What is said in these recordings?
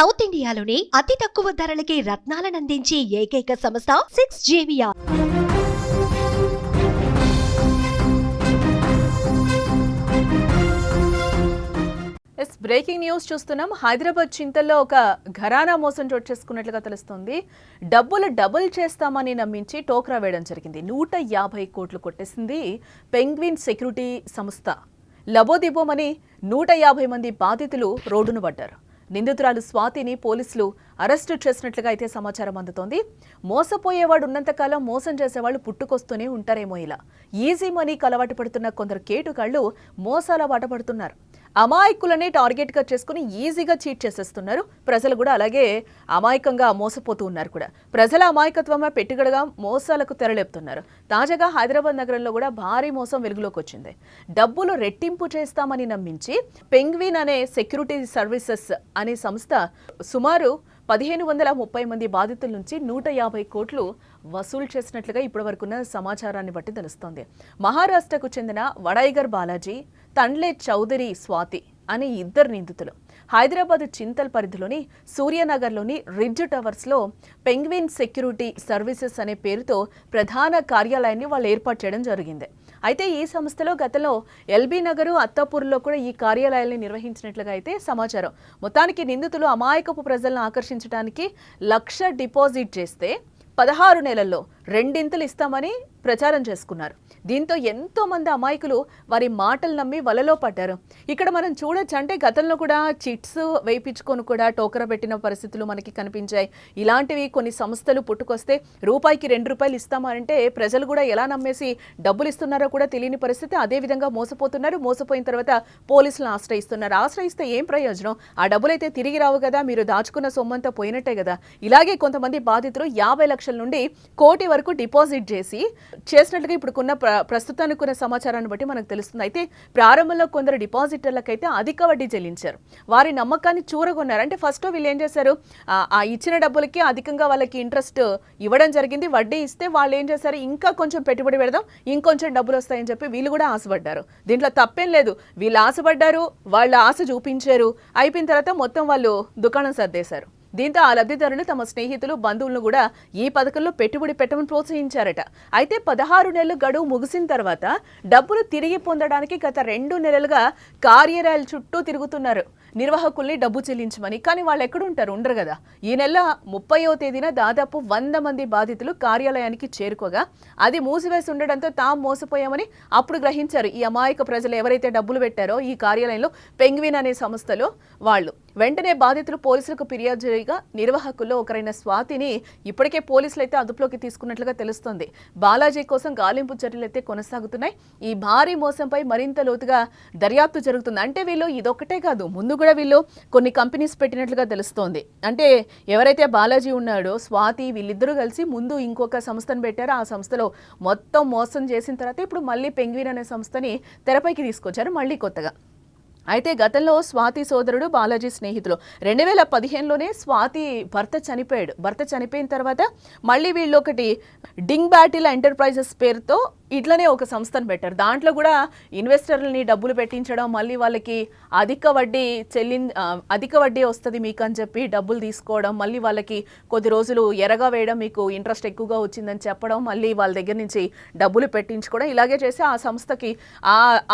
South ఇండియాలోని అతి తక్కువ ధరలకి రత్నాలనందించే ఏకైక సంస్థ 6JVR. బ్రేకింగ్ న్యూస్ చూస్తున్నాం. హైదరాబాద్ చింతల్లో ఒక ఘరానా మోసం చోటు చేసుకున్నట్లుగా తెలుస్తోంది. డబ్బులు డబుల్ చేస్తామని నమ్మించి టోక్రా వేయడం జరిగింది. 150 కోట్లు కొట్టేసింది పెంగ్విన్ సెక్యూరిటీ సంస్థ. లబోదిబోమని 150 మంది బాధితులు రోడ్డును పడ్డారు. నిందితురాలు స్వాతిని పోలీసులు అరెస్టు చేసినట్లుగా అయితే సమాచారం అందుతోంది. మోసపోయేవాడు ఉన్నంతకాలం మోసం చేసేవాళ్ళు పుట్టుకొస్తూనే ఉంటారేమో. ఇలా ఈజీ మనీకి అలవాటు పడుతున్న కొందరు కేటుగాళ్లు మోసాల బాట పడుతున్నారు. అమాయకులనే టార్గెట్గా చేసుకుని ఈజీగా చీట్ చేసేస్తున్నారు. ప్రజలు కూడా అలాగే అమాయకంగా మోసపోతూ ఉన్నారు కూడా. ప్రజల అమాయకత్వమే పెట్టుగడగా మోసాలకు తెరలేపుతున్నారు. తాజాగా హైదరాబాద్ నగరంలో కూడా భారీ మోసం వెలుగులోకి వచ్చింది. డబ్బులు రెట్టింపు చేస్తామని నమ్మించి పెంగ్విన్ అనే సెక్యూరిటీ సర్వీసెస్ అనే సంస్థ సుమారు 1530 మంది బాధితుల నుంచి 150 కోట్లు వసూలు చేసినట్లుగా ఇప్పటివరకున్న సమాచారాన్ని బట్టి తెలుస్తోంది. మహారాష్ట్రకు చెందిన వడైగర్ బాలాజీ, తండ్లే చౌదరి స్వాతి అనే ఇద్దరు నిందితులు హైదరాబాద్ చింతల్ పరిధిలోని సూర్యనగర్లోని రిడ్జ్ టవర్స్లో పెంగ్విన్ సెక్యూరిటీ సర్వీసెస్ అనే పేరుతో ప్రధాన కార్యాలయాన్ని వాళ్ళు ఏర్పాటు చేయడం జరిగింది. అయితే ఈ సంస్థలో గతంలో ఎల్బీ నగరు, అత్తాపూర్లో కూడా ఈ కార్యాలయాల్ని నిర్వహించినట్లుగా అయితే సమాచారం. మొత్తానికి నిందితులు అమాయకపు ప్రజలను ఆకర్షించడానికి 1,00,000 డిపాజిట్ చేస్తే 16 నెలల్లో 2 ఇస్తామని ప్రచారం చేసుకున్నారు. దీంతో ఎంతో మంది అమాయకులు వారి మాటలు నమ్మి వలలో పడ్డారు. ఇక్కడ మనం చూడొచ్చు, అంటే గతంలో కూడా చిట్స్ వేయించుకొని కూడా టోకరా పెట్టిన పరిస్థితులు మనకి కనిపించాయి. ఇలాంటివి కొన్ని సంస్థలు పుట్టుకొస్తే రూపాయికి 2 రూపాయలు ఇస్తామంటే ప్రజలు కూడా ఎలా నమ్మేసి డబ్బులు ఇస్తున్నారో కూడా తెలియని పరిస్థితి. అదే విధంగా మోసపోతున్నారు. మోసపోయిన తర్వాత పోలీసులను ఆశ్రయిస్తున్నారు. ఆశ్రయిస్తే ఏం ప్రయోజనం? ఆ డబ్బులైతే తిరిగి రావు కదా, మీరు దాచుకున్న సొమ్మంతా పోయినట్టే కదా. ఇలాగే కొంతమంది బాధితులు 50 లక్షల నుండి 1 కోటి వరకు డిపాజిట్ చేసినట్లుగా ఇప్పుడున్న ప్రస్తుతానికి ఉన్న సమాచారాన్ని బట్టి మనకు తెలుస్తుంది. అయితే ప్రారంభంలో కొందరు డిపాజిటర్లకైతే అధిక వడ్డీ చెల్లించారు. వారి నమ్మకాన్ని చూరగొన్నారు. అంటే ఫస్ట్ వీళ్ళు ఏం చేశారు, ఆ ఇచ్చిన డబ్బులకి అధికంగా వాళ్ళకి ఇంట్రెస్ట్ ఇవ్వడం జరిగింది. వడ్డీ ఇస్తే వాళ్ళు ఏం చేశారు, ఇంకా కొంచెం పెట్టుబడి పెడదాం, ఇంకొంచెం డబ్బులు వస్తాయని చెప్పి వీళ్ళు కూడా ఆశపడ్డారు. దీంట్లో తప్పేం లేదు. వీళ్ళు ఆశపడ్డారు, వాళ్ళ ఆశ చూపించారు. అయిపోయిన తర్వాత మొత్తం వాళ్ళు దుకాణం సర్దేశారు. దీంతో ఆ లబ్ధిదారులు తమ స్నేహితులు, బంధువులను కూడా ఈ పథకంలో పెట్టుబడి పెట్టమని ప్రోత్సహించారట. అయితే 16 నెలలు గడువు ముగిసిన తర్వాత డబ్బులు తిరిగి పొందడానికి గత 2 నెలలుగా కార్యాలయాల చుట్టూ తిరుగుతున్నారు నిర్వాహకుల్ని డబ్బు చెల్లించమని. కానీ వాళ్ళు ఎక్కడుంటారు, ఉండరు కదా. ఈ నెల 30వ తేదీన దాదాపు 100 మంది బాధితులు కార్యాలయానికి చేరుకోగా అది మూసివేసి ఉండడంతో తాము మోసపోయామని అప్పుడు గ్రహించారు ఈ అమాయక ప్రజలు ఎవరైతే డబ్బులు పెట్టారో ఈ కార్యాలయంలో పెంగ్విన్ అనే సంస్థలో వాళ్ళు. వెంటనే బాధితులు పోలీసులకు ఫిర్యాదు చేయగా నిర్వాహకుల్లో ఒకరైన స్వాతిని ఇప్పటికే పోలీసులు అయితే అదుపులోకి తీసుకున్నట్లుగా తెలుస్తోంది. బాలాజీ కోసం గాలింపు చర్యలు అయితే కొనసాగుతున్నాయి. ఈ భారీ మోసంపై మరింత లోతుగా దర్యాప్తు జరుగుతుంది. అంటే వీళ్ళు ఇదొక్కటే కాదు, ముందు కూడా వీళ్ళు కొన్ని కంపెనీస్ పెట్టినట్లుగా తెలుస్తోంది. అంటే ఎవరైతే బాలాజీ ఉన్నాడో స్వాతి వీళ్ళిద్దరూ కలిసి ముందు ఇంకొక సంస్థను పెట్టారో ఆ సంస్థలో మొత్తం మోసం చేసిన తర్వాత ఇప్పుడు మళ్ళీ పెంగ్విన్ అనే సంస్థని తెరపైకి తీసుకొచ్చారు మళ్ళీ కొత్తగా. అయితే గతంలో స్వాతి సోదరుడు బాలాజీ స్నేహితులు 2015లోనే స్వాతి భర్త చనిపోయాడు. భర్త చనిపోయిన తర్వాత మళ్ళీ వీళ్ళు ఒకటి డింగ్ బ్యాటిల్ ఎంటర్ప్రైజెస్ పేరుతో ఇట్లనే ఒక సంస్థను పెట్టారు. దాంట్లో కూడా ఇన్వెస్టర్లని డబ్బులు పెట్టించడం, మళ్ళీ వాళ్ళకి అధిక వడ్డీ వస్తుంది మీకు అని చెప్పి డబ్బులు తీసుకోవడం, మళ్ళీ వాళ్ళకి కొద్ది రోజులు ఎరగా వేయడం, మీకు ఇంట్రెస్ట్ ఎక్కువగా వచ్చిందని చెప్పడం, మళ్ళీ వాళ్ళ దగ్గర నుంచి డబ్బులు పెట్టించుకోవడం, ఇలాగే చేసి ఆ సంస్థకి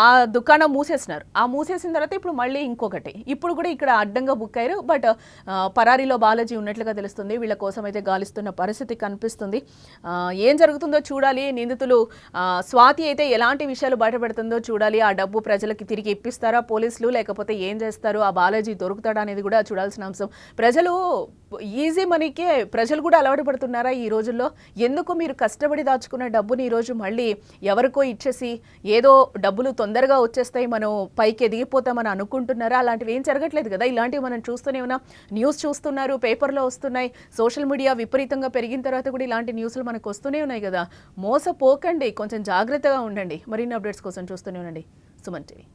ఆ దుకాణం మూసేసినారు. ఆ మూసేసిన తర్వాత ఇప్పుడు మళ్ళీ ఇంకొకటి ఇప్పుడు కూడా ఇక్కడ అడ్డంగా బుక్ అయ్యారు. బట్ పరారీలో బాలాజీ ఉన్నట్లుగా తెలుస్తుంది. వీళ్ళ కోసం అయితే గాలిస్తున్న పరిస్థితి కనిపిస్తుంది. ఏం జరుగుతుందో చూడాలి. నిందితులు స్వాతి అయితే ఎలాంటి విషయాలు బయటపెడుతుందో చూడాలి. ఆ డబ్బు ప్రజలకి తిరిగి ఇప్పిస్తారా పోలీసులు, లేకపోతే ఏం చేస్తారు, ఆ బాలాజీ దొరుకుతాడా అనేది కూడా చూడాల్సిన అంశం. ప్రజలు ఈజీ మనీకే ప్రజలు కూడా అలవాటు పడుతున్నారా ఈ రోజుల్లో? ఎందుకు మీరు కష్టపడి దాచుకున్న డబ్బుని ఈరోజు మళ్ళీ ఎవరికో ఇచ్చేసి ఏదో డబ్బులు తొందరగా వచ్చేస్తాయి, మనం పైకి ఎదిగిపోతామని అనుకుంటున్నారా? అలాంటివి ఏం జరగట్లేదు కదా. ఇలాంటివి మనం చూస్తూనే ఉన్నాం. న్యూస్ చూస్తున్నారు, పేపర్లో వస్తున్నాయి. సోషల్ మీడియా విపరీతంగా పెరిగిన తర్వాత కూడా ఇలాంటి న్యూస్లు మనకు వస్తూనే ఉన్నాయి కదా. మోసపోకండి, కొంచెం జాగ్రత్తగా ఉండండి. మరిన్ని అప్డేట్స్ కోసం చూస్తూనే ఉండండి సుమన్ టీవీ.